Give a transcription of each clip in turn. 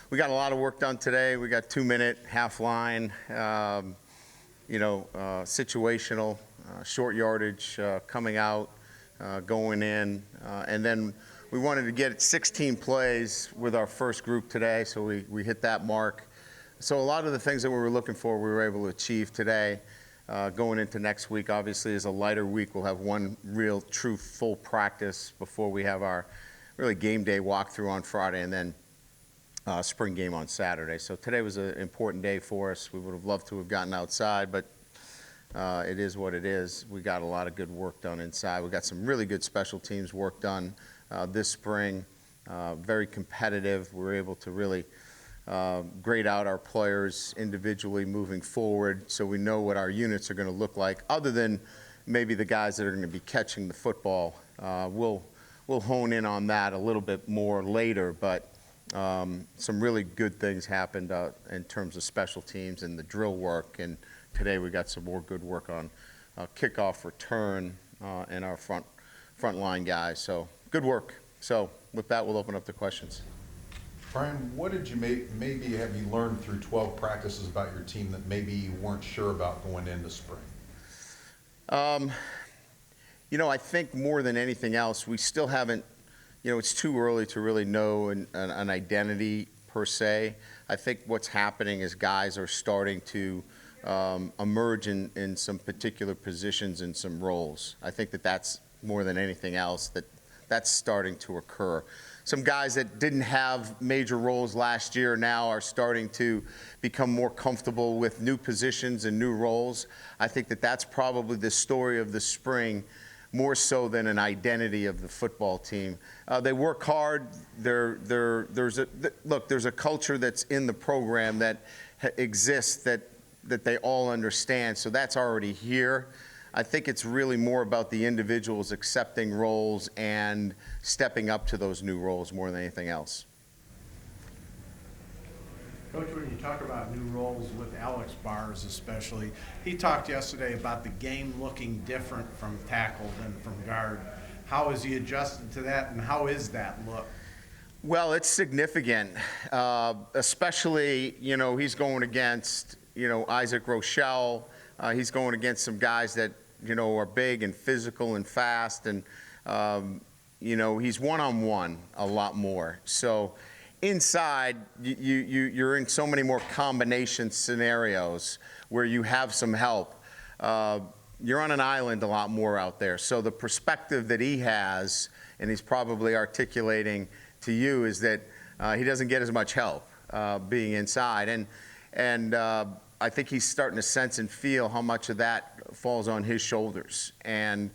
we got a lot of work done today. We got 2-minute, half line, situational, short yardage coming out, going in, and then we wanted to get 16 plays with our first group today, so we hit that mark. So a lot of the things that we were looking for, we were able to achieve today. Going into next week, obviously, is a lighter week. We'll have one real, true, full practice before we have our really game day walkthrough on Friday, and then spring game on Saturday. So today was an important day for us. We would have loved to have gotten outside, but it is what it is. We got a lot of good work done inside. We got some really good special teams work done this spring. Very competitive. We were able to really grade out our players individually moving forward, so we know what our units are going to look like. Other than maybe the guys that are going to be catching the football, we'll hone in on that a little bit more later. But some really good things happened in terms of special teams and the drill work. And today we got some more good work on kickoff return and our front line guys. So good work. So with that, we'll open up the questions. Brian, what did you maybe have you learned through 12 practices about your team that maybe you weren't sure about going into spring? I think more than anything else, we still haven't, it's too early to really know an identity per se. I think what's happening is guys are starting to emerge in some particular positions and some roles. I think that's more than anything else, that's starting to occur. Some guys that didn't have major roles last year now are starting to become more comfortable with new positions and new roles. I think that's probably the story of the spring, more so than an identity of the football team. They work hard. There's a culture that's in the program that exists that they all understand, so that's already here. I think it's really more about the individuals accepting roles and stepping up to those new roles more than anything else. Coach, when you talk about new roles with Alex Bars especially, he talked yesterday about the game looking different from tackle than from guard. How has he adjusted to that, and how is that look? Well, it's significant, especially, he's going against, Isaac Rochelle. He's going against some guys that, are big and physical and fast, and, he's one-on-one a lot more. So inside, you're in so many more combination scenarios where you have some help. You're on an island a lot more out there. So the perspective that he has, and he's probably articulating to you, is that he doesn't get as much help being inside. And I think he's starting to sense and feel how much of that falls on his shoulders, and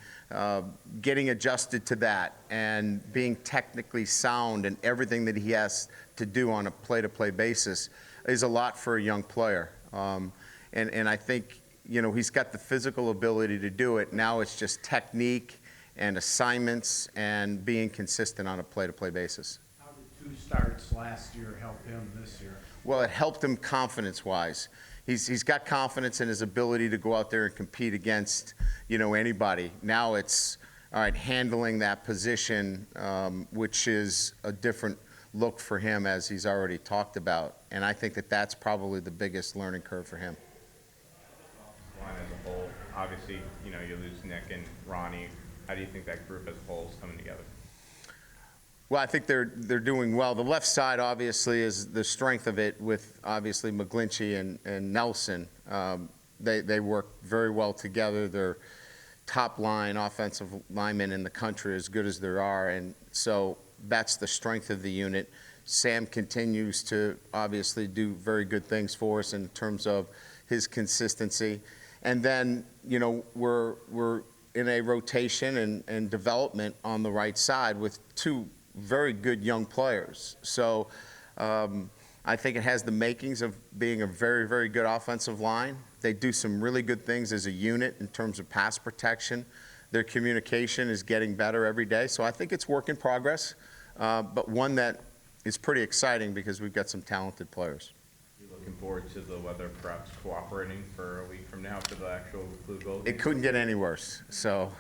getting adjusted to that and being technically sound and everything that he has to do on a play-to-play basis is a lot for a young player. And I think, he's got the physical ability to do it. Now it's just technique and assignments and being consistent on a play-to-play basis. How did 2 starts last year help him this year? Well, it helped him confidence-wise. He's got confidence in his ability to go out there and compete against, anybody. Now it's, all right, handling that position, which is a different look for him, as he's already talked about. And I think that's probably the biggest learning curve for him. Line as a whole, obviously, you lose Nick and Ronnie. How do you think that group as a whole is coming together? Well, I think they're doing well. The left side, obviously, is the strength of it, with obviously McGlinchey and Nelson. They work very well together. They're top line offensive linemen in the country, as good as there are, and so that's the strength of the unit. Sam continues to obviously do very good things for us in terms of his consistency. And then, we're in a rotation and development on the right side with 2 very good young players. So I think it has the makings of being a very, very good offensive line. They do some really good things as a unit in terms of pass protection. Their communication is getting better every day. So I think it's work in progress, but one that is pretty exciting because we've got some talented players. You looking forward to the weather perhaps cooperating for a week from now for the actual Blue Gold? It couldn't get any worse. So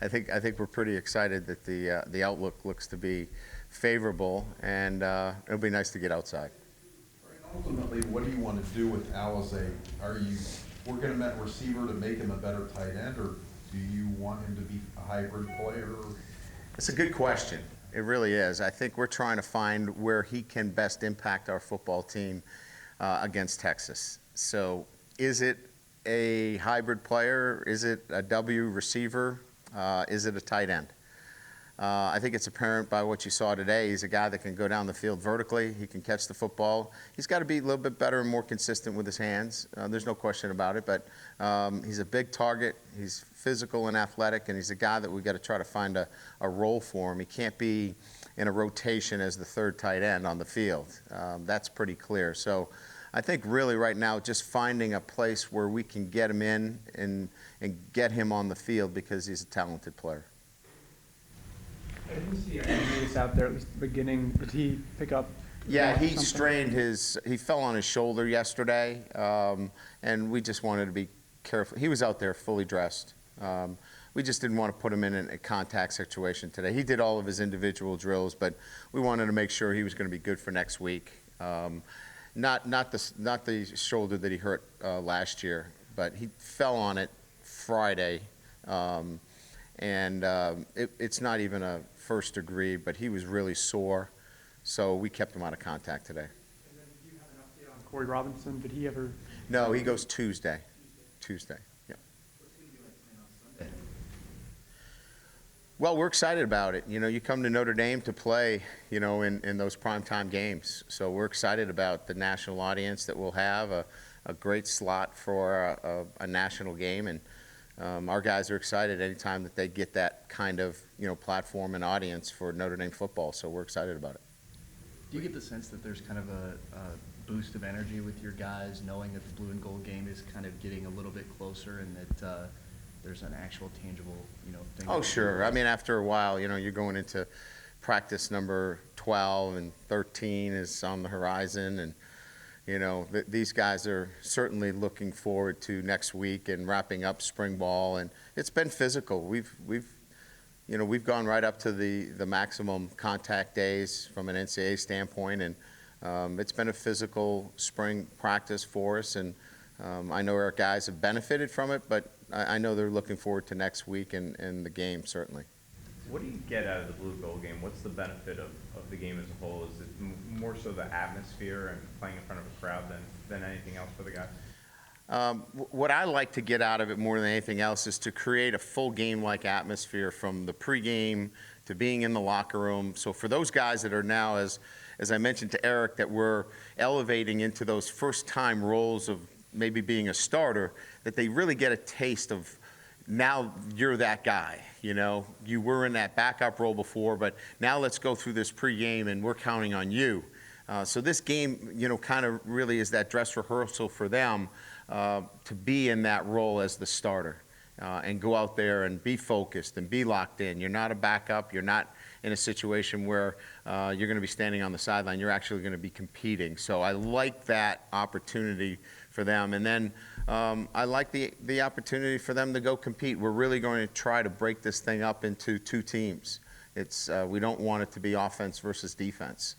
I think we're pretty excited that the outlook looks to be favorable, and it'll be nice to get outside. Ultimately, what do you want to do with Alizé? Are you working him at receiver to make him a better tight end, or do you want him to be a hybrid player? It's a good question. It really is. I think we're trying to find where he can best impact our football team against Texas. So is it a hybrid player? Is it a W receiver? Is it a tight end? I think it's apparent by what you saw today. He's a guy that can go down the field vertically. He can catch the football. He's got to be a little bit better and more consistent with his hands. There's no question about it. But he's a big target. He's physical and athletic, and he's a guy that we've got to try to find a role for him. He can't be in a rotation as the third tight end on the field. That's pretty clear. So I think really right now just finding a place where we can get him in and get him on the field because he's a talented player. I didn't see Andreas out there at least at the beginning. Did he pick up? Yeah, he something? strained he fell on his shoulder yesterday, and we just wanted to be careful. He was out there fully dressed. We just didn't want to put him in a contact situation today. He did all of his individual drills, but we wanted to make sure he was going to be good for next week. Not the shoulder that he hurt last year, but he fell on it Friday, and it's not even a first degree, but he was really sore, so we kept him out of contact today. And then do you have an update on Corey Robinson? Did he ever? No, he goes Tuesday. Yeah. Well, we're excited about it. You know, you come to Notre Dame to play, you know, in those primetime games. So we're excited about the national audience that we'll have, a great slot for a national game. And our guys are excited anytime that they get that kind of, you know, platform and audience for Notre Dame football. So we're excited about it. Do you get the sense that there's kind of a boost of energy with your guys, knowing that the blue and gold game is kind of getting a little bit closer and that there's an actual tangible, you know, thing? Oh, sure. I mean, after a while, you know, you're going into practice number 12 and 13 is on the horizon. And, you know, these guys are certainly looking forward to next week and wrapping up spring ball. And it's been physical. We've gone right up to the maximum contact days from an NCAA standpoint. And it's been a physical spring practice for us. And I know our guys have benefited from it, but I know they're looking forward to next week and the game, certainly. What do you get out of the blue gold game? What's the benefit of the game as a whole? Is it more so the atmosphere and playing in front of a crowd than anything else for the guys? What I like to get out of it more than anything else is to create a full game-like atmosphere from the pregame to being in the locker room. So for those guys that are now, as I mentioned to Eric, that we're elevating into those first-time roles of maybe being a starter, that they really get a taste of now you're that guy. You know, you were in that backup role before, but now let's go through this pregame and we're counting on you. So this game, you know, kind of really is that dress rehearsal for them to be in that role as the starter and go out there and be focused and be locked in. You're not a backup. You're not in a situation where you're going to be standing on the sideline. You're actually going to be competing. So I like that opportunity for them. And then I like the opportunity for them to go compete. We're really going to try to break this thing up into two teams. We don't want it to be offense versus defense.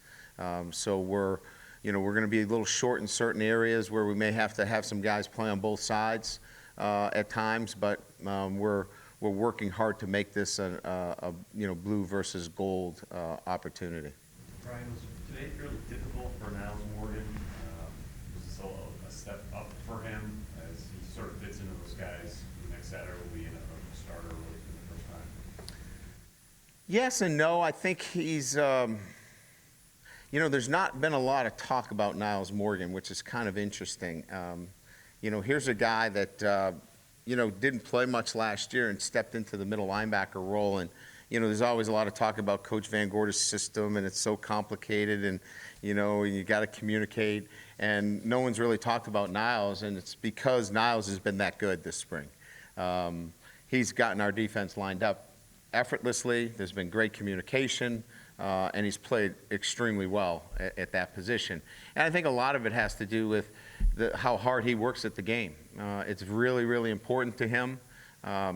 So we're going to be a little short in certain areas where we may have to have some guys play on both sides at times, but we're working hard to make this a blue versus gold opportunity. Brian, was today fairly difficult for Niles Morgan? Was this a step up for him as he sort of fits into those guys? Next Saturday will be a starter really for the first time. Yes and no. I think he's, there's not been a lot of talk about Niles Morgan, which is kind of interesting. Here's a guy that, didn't play much last year and stepped into the middle linebacker role. And, there's always a lot of talk about Coach Van Gorder's system, and it's so complicated, and, you got to communicate. And no one's really talked about Niles, and it's because Niles has been that good this spring. He's gotten our defense lined up effortlessly. There's been great communication, and he's played extremely well at that position. And I think a lot of it has to do with how hard he works at the game. It's really, really important to him.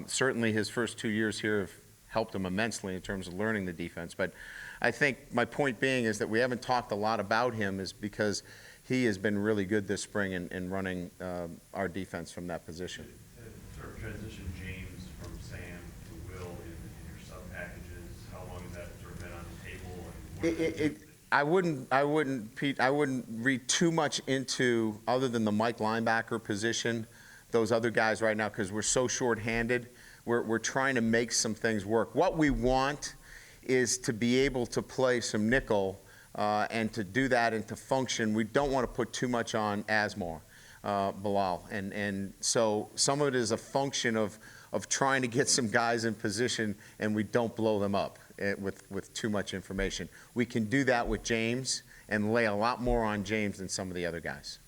Certainly his first 2 years here have helped him immensely in terms of learning the defense. But I think my point being is that we haven't talked a lot about him is because he has been really good this spring in running our defense from that position. Sort of transition James from Sam to Will in your sub packages, how long has that sort of been on the table? And what Pete, I wouldn't read too much into, other than the Mike linebacker position, those other guys right now, because we're so shorthanded. We're trying to make some things work. What we want is to be able to play some nickel, and to do that and to function. We don't want to put too much on Asmar, Bilal. And so some of it is a function of trying to get some guys in position and we don't blow them up with too much information. We can do that with James and lay a lot more on James than some of the other guys.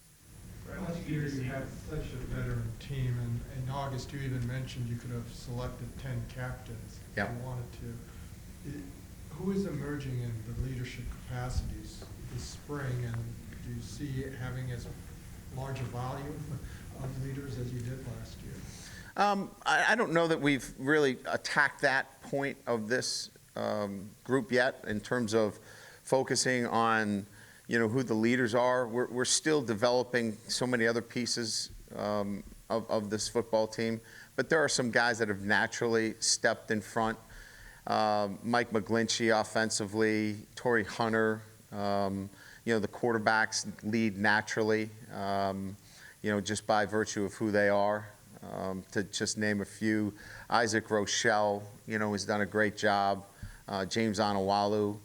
Last year you had such a veteran team, and in August you even mentioned you could have selected 10 captains if Yeah. you wanted to. Who is emerging in the leadership capacities this spring, and do you see it having as large a volume of leaders as you did last year? I don't know that we've really attacked that point of this group yet in terms of focusing on, who the leaders are. We're still developing so many other pieces of this football team, but there are some guys that have naturally stepped in front. Mike McGlinchey offensively, Torrey Hunter, the quarterbacks lead naturally, just by virtue of who they are. To just name a few, Isaac Rochelle, has done a great job. James Onawalu.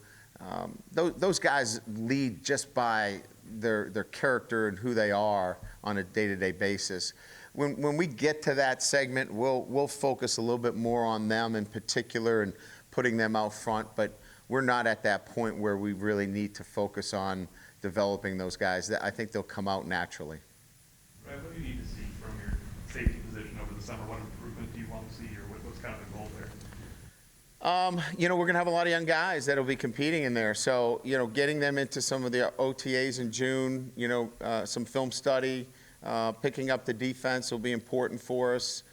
Those guys lead just by their character and who they are on a day-to-day basis. When we get to that segment, we'll focus a little bit more on them in particular and putting them out front, but we're not at that point where we really need to focus on developing those guys. I think they'll come out naturally. Right, what do you need to see from your safety position over the summer? What improvement do you want to see, or what's kind of the goal there? We're going to have a lot of young guys that'll be competing in there. So, getting them into some of the OTAs in June, some film study, picking up the defense will be important for us.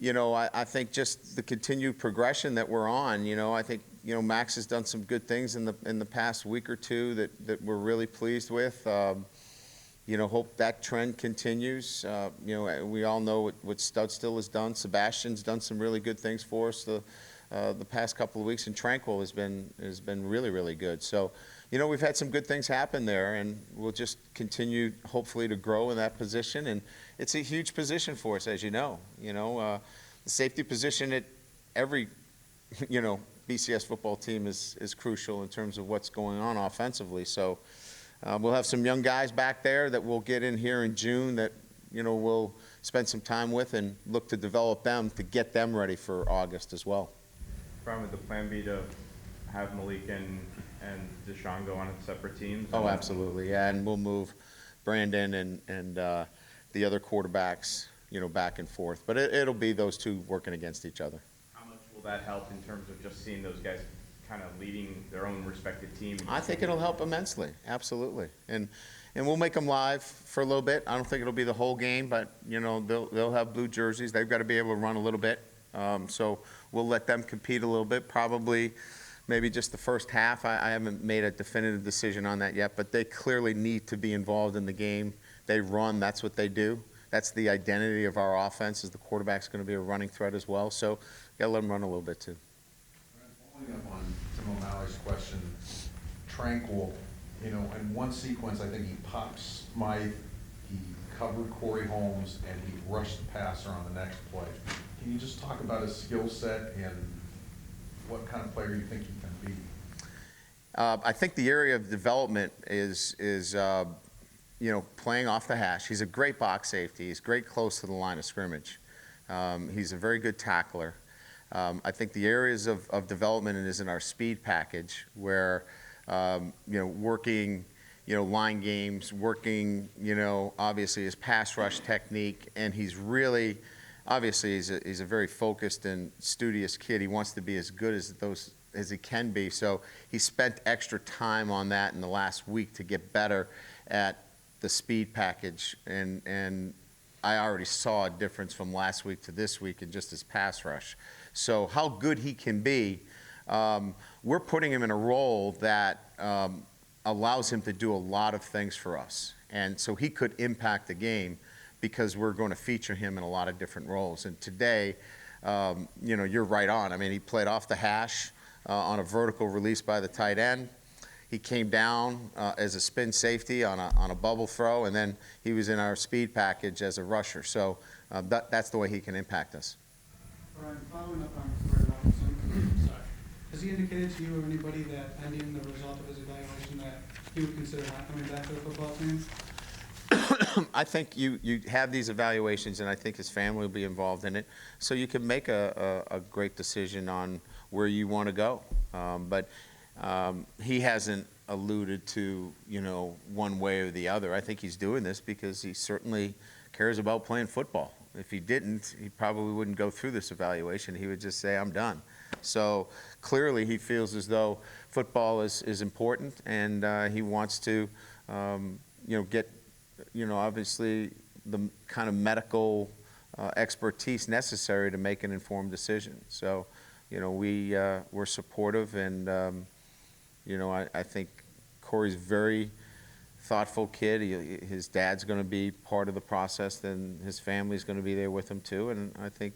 I think just the continued progression that we're on, I think, Max has done some good things in the past week or two that we're really pleased with. Hope that trend continues. We all know what Studstill has done. Sebastian's done some really good things for us the past couple of weeks, and Tranquil has been really, really good. So, we've had some good things happen there, and we'll just continue, hopefully, to grow in that position. And it's a huge position for us, as you know. The safety position at every, BCS football team is crucial in terms of what's going on offensively. So we'll have some young guys back there that we'll get in here in June that, we'll spend some time with and look to develop them to get them ready for August as well. Brian, would the plan be to have Malik and Deshaun go on separate teams? Oh, absolutely, yeah, and we'll move Brandon and the other quarterbacks, back and forth. But it'll be those two working against each other. How much will that help in terms of just seeing those guys kind of leading their own respective team? I think it'll help immensely, absolutely. And we'll make them live for a little bit. I don't think it'll be the whole game, but, they'll have blue jerseys. They've got to be able to run a little bit. So we'll let them compete a little bit, probably maybe just the first half. I haven't made a definitive decision on that yet, but they clearly need to be involved in the game. They run, that's what they do. That's the identity of our offense, is the quarterback's going to be a running threat as well. So got to let them run a little bit too. Following up on Tim O'Malley's question, Tranquil, in one sequence, I think he popped Smythe, he covered Corey Holmes, and he rushed the passer on the next play. Can you just talk about his skill set and what kind of player you think he can be? I think the area of development is playing off the hash. He's a great box safety. He's great close to the line of scrimmage. He's a very good tackler. I think the areas of development is in our speed package, where working line games, working obviously his pass rush technique, and he's really obviously he's a very focused and studious kid. He wants to be as good as he can be. So he spent extra time on that in the last week to get better at the speed package, and I already saw a difference from last week to this week in just his pass rush. So how good he can be, we're putting him in a role that allows him to do a lot of things for us. And so he could impact the game because we're going to feature him in a lot of different roles. And today, you're right on. I mean, he played off the hash on a vertical release by the tight end. He came down as a spin safety on a bubble throw, and then he was in our speed package as a rusher. So that's the way he can impact us. Brian, following up on Fred Robinson, sorry. Has he indicated to you or anybody that pending the result of his evaluation that he would consider not coming back to the football team? I think you have these evaluations, and I think his family will be involved in it, so you can make a great decision on where you want to go. But he hasn't alluded to, one way or the other. I think he's doing this because he certainly cares about playing football. If he didn't, he probably wouldn't go through this evaluation. He would just say, I'm done. So clearly he feels as though football is important, and he wants to, get, obviously the kind of medical expertise necessary to make an informed decision. So, we're supportive, and, I think Corey's a very thoughtful kid. His dad's going to be part of the process, then his family's going to be there with him too, and I think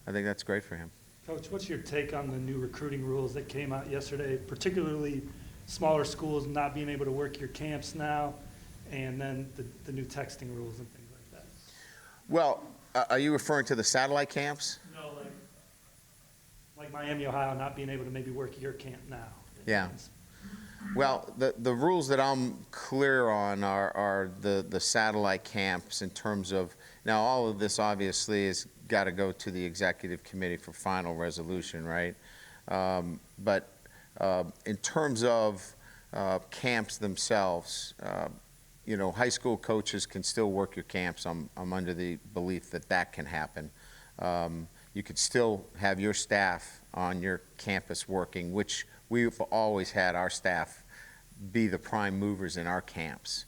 that's great for him. Coach, what's your take on the new recruiting rules that came out yesterday, particularly smaller schools not being able to work your camps now, and then the new texting rules and things like that? Well, are you referring to the satellite camps? No, like Miami, Ohio, not being able to maybe work your camp now. Yeah. Well, the rules that I'm clear on are the satellite camps in terms of, now all of this obviously has got to go to the executive committee for final resolution, right? But in terms of camps themselves, high school coaches can still work your camps. I'm under the belief that can happen. You could still have your staff on your campus working, which we've always had our staff be the prime movers in our camps.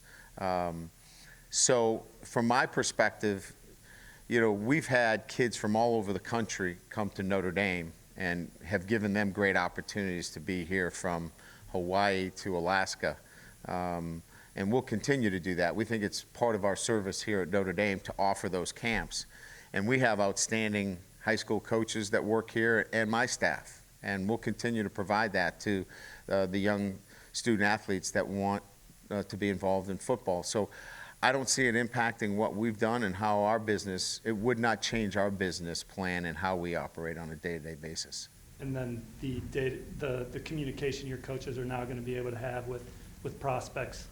So from my perspective, we've had kids from all over the country come to Notre Dame and have given them great opportunities to be here, from Hawaii to Alaska. And we'll continue to do that. We think it's part of our service here at Notre Dame to offer those camps. And we have outstanding high school coaches that work here, and my staff. And we'll continue to provide that to the young student athletes that want to be involved in football. So I don't see it impacting what we've done and how our business, it would not change our business plan and how we operate on a day-to-day basis. And then the communication your coaches are now going to be able to have with prospects.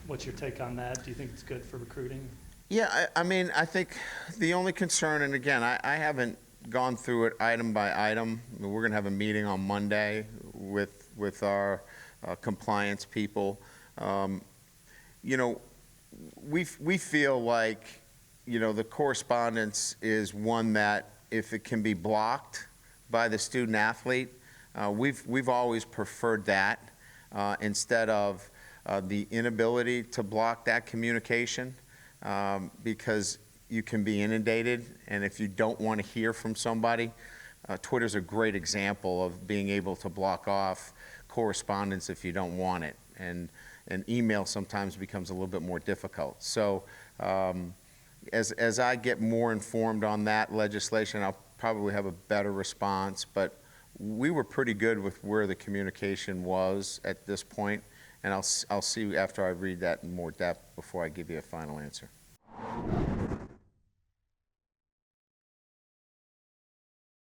What's your take on that? Do you think it's good for recruiting? Yeah, I mean, I think the only concern, and again, I haven't gone through it item by item. We're going to have a meeting on Monday with our compliance people. We feel like, the correspondence is one that if it can be blocked by the student athlete, we've always preferred that instead of the inability to block that communication, because you can be inundated, and if you don't want to hear from somebody, Twitter's a great example of being able to block off correspondence if you don't want it, and email sometimes becomes a little bit more difficult. So as I get more informed on that legislation, I'll probably have a better response, but we were pretty good with where the communication was at this point, and I'll see after I read that in more depth before I give you a final answer.